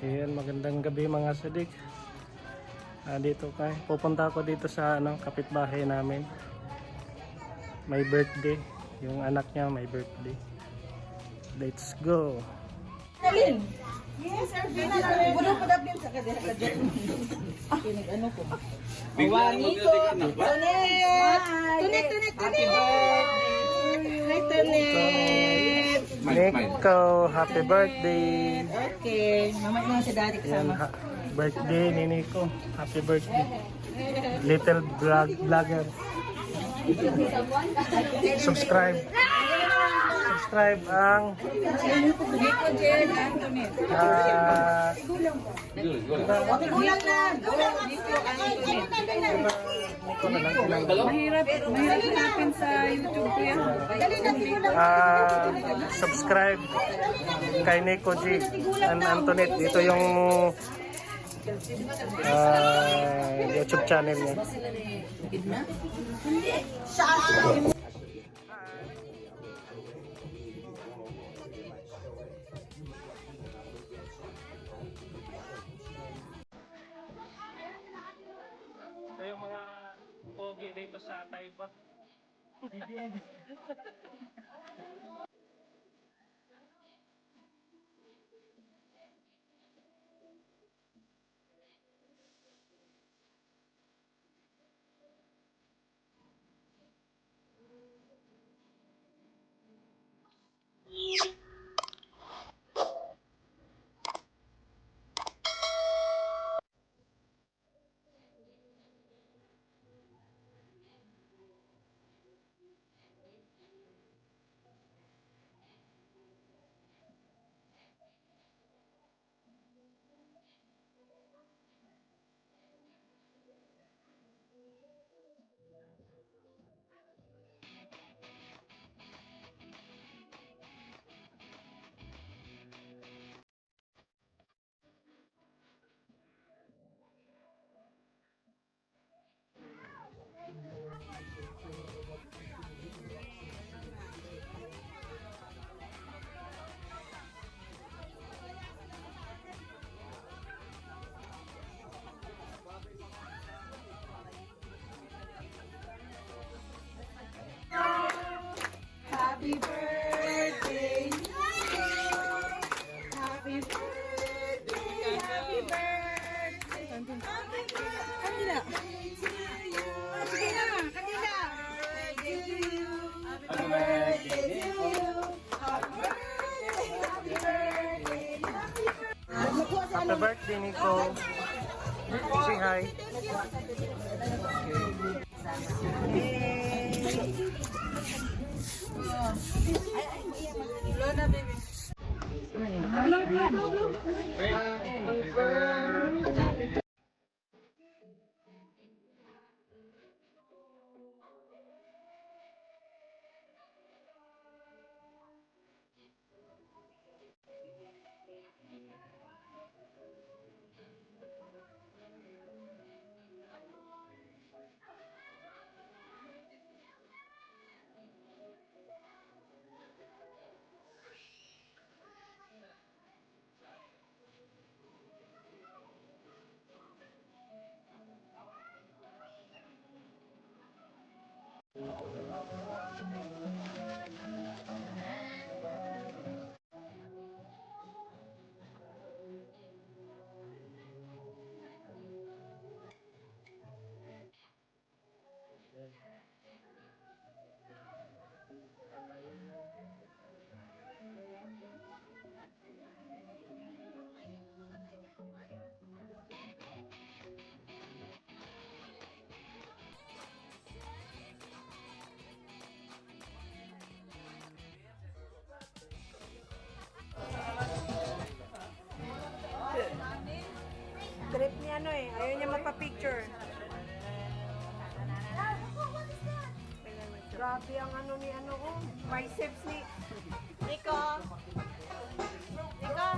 Ayan, magandang gabi mga sadik. Dito kay pupunta ako dito sa kapitbahay namin. May birthday. Yung anak niya may birthday. Let's go. Alin? Yes, sir. Budo ko dapat sa kadya. Ano ko? Awani ko. Tunet. Hi, Tunet. Nico, happy birthday. Okay. Mama mo si daddy Yan, kasama. birthday ni Nico. Happy birthday. Little vlogger. Subscribe ang Nico Jen and Tunet. Gulang na. Nico and Tunet. Mahirap hanapin sa YouTube ko yan. Subscribe kay Nico G and Antoinette. Dito yung YouTube channel niya. Ito yung mga pogi dito sa Taiba. Happy birthday. Happy birthday. Happy birthday. Kanila. Sige na. Kanila. Happy birthday to you. Happy birthday. Happy birthday, Nico. Say hi. Lola, baby. Trip niya ayaw niya magpa-picture. Grabe ang biceps ni Nico. Nico.